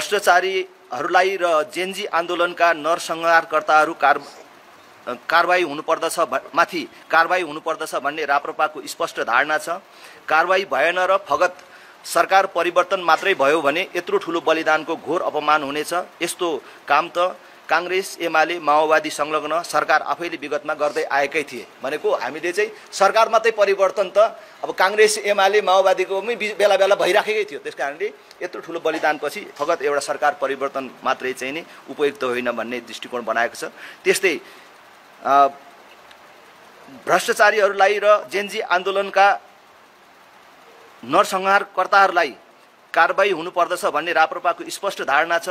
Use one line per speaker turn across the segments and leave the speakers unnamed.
भ्रष्टाचारीहरूलाई र जेनजी आन्दोलनका नरसंहारकर्ताहरू कारबाही हुनुपर्दछ माथि कारबाही हुनुपर्दछ भन्ने राप्रपाको स्पष्ट धारणा छ। कारबाही भएन र फगत सरकार परिवर्तन मात्रै भयो भने यत्रो ठुलो बलिदानको घोर अपमान हुनेछ। यस्तो काम त कांग्रेस एमाले माओवादी संलग्न सरकार आफैले विगतमा गर्दै आएकै थिए। भनेको हामीले चाहिँ सरकार मात्रै परिवर्तन त अब कांग्रेस एमाले माओवादीको बेला बेला भइराखेकै थियो। त्यसकारणले यत्रो ठुलो बलिदानपछि फगत एउटा सरकार परिवर्तन मात्रै चाहिँ नि उपयुक्त होइन भन्ने दृष्टिकोण बनाएको छ। त्यस्तै भ्रष्टाचारीहरूलाई र जेनजी आन्दोलनका नरसंहारकर्ताहरूलाई कारबाही हुनुपर्दछ भन्ने राप्रपाको स्पष्ट धारणा छ।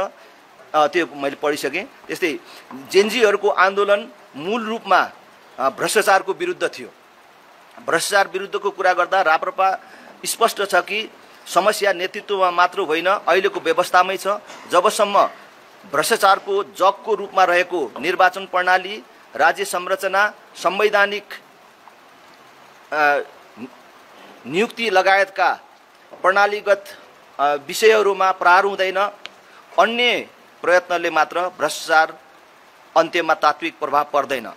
त्यो मैले पढिसकेँ। त्यस्तै जेनजीहरूको आन्दोलन मूल रूपमा भ्रष्टाचारको विरुद्ध थियो। भ्रष्टाचार विरुद्धको कुरा गर्दा राप्रपा स्पष्ट छ कि समस्या नेतृत्वमा मात्र होइन अहिलेको व्यवस्थामै छ। जबसम्म भ्रष्टाचारको जगको रूपमा रहेको निर्वाचन प्रणाली, राज्य संरचना, संवैधानिक नियुक्ति लगायतका प्रणालीगत विषयहरूमा प्रहार हुँदैन, अन्य प्रयत्नले मात्र भ्रष्टाचार अन्त्यमा तात्विक प्रभाव पर्दैन।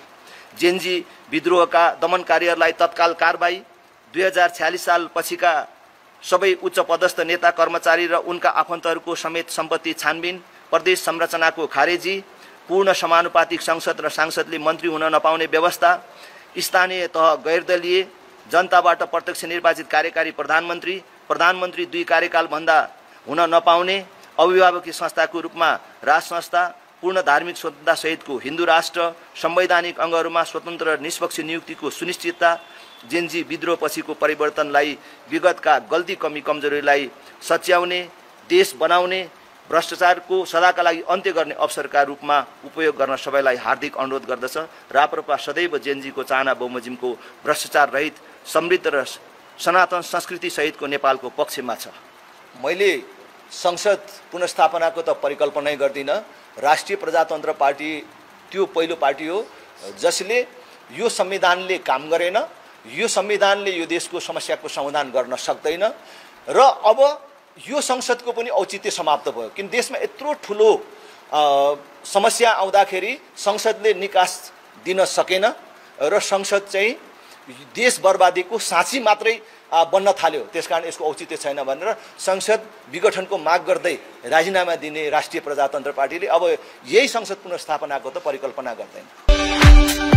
जेनजी विद्रोहका दमनकारीहरूलाई तत्काल कारबाही, 2046 साल पछिका सबै उच्च पदस्थ नेता कर्मचारी र उनका आफन्तहरूको समेत सम्पत्ति छानबिन, प्रदेश संरचनाको खारेजी, पूर्ण समानुपातिक संसद र सांसदले मन्त्री हुन नपाउने व्यवस्था, स्थानीय तह गैरदलीय, जनताबाट प्रत्यक्ष निर्वाचित कार्यकारी प्रधानमन्त्री, प्रधानमन्त्री 2 कार्यकालभन्दा हुन नपाउने, अभिभावकीय संस्थाको रूपमा राज संस्था, पूर्ण धार्मिक स्वतन्त्रता सहितको हिन्दू राष्ट्र, संवैधानिक अङ्गहरूमा स्वतन्त्र र निष्पक्ष नियुक्तिको सुनिश्चितता, जेनजी विद्रोह पछिको परिवर्तनलाई विगतका गल्ती कमी कमजोरीलाई सच्याउने, देश बनाउने, भ्रष्टाचारको सदाका लागि अन्त्य गर्ने अवसरका रूपमा उपयोग गर्न सबैलाई हार्दिक अनुरोध गर्दछ। राप्रपा सदैव जेनजीको चाहना बमोजिमको भ्रष्टाचार रहित, समृद्ध र सनातन संस्कृति सहितको नेपालको पक्षमा छ। मैले संसद पुनर्स्थापनाको त परिकल्पनै गर्दिनँ। राष्ट्रिय प्रजातन्त्र पार्टी त्यो पहिलो पार्टी हो जसले यो संविधानले काम गरेन, यो संविधानले यो देशको समस्याको समाधान गर्न सक्दैन र अब यो संसदको पनि औचित्य समाप्त भयो। किन देशमा यत्रो ठुलो समस्या आउँदाखेरि संसदले निकास दिन सकेन र संसद चाहिँ देश बर्बादीको साँची मात्रै बन्न थाल्यो। त्यसकारण यसको औचित्य छैन भनेर संसद विघटनको माग गर्दै राजीनामा दिने राष्ट्रिय प्रजातन्त्र पार्टीले अब यही संसद पुनर्स्थापनाको त परिकल्पना गर्दैन।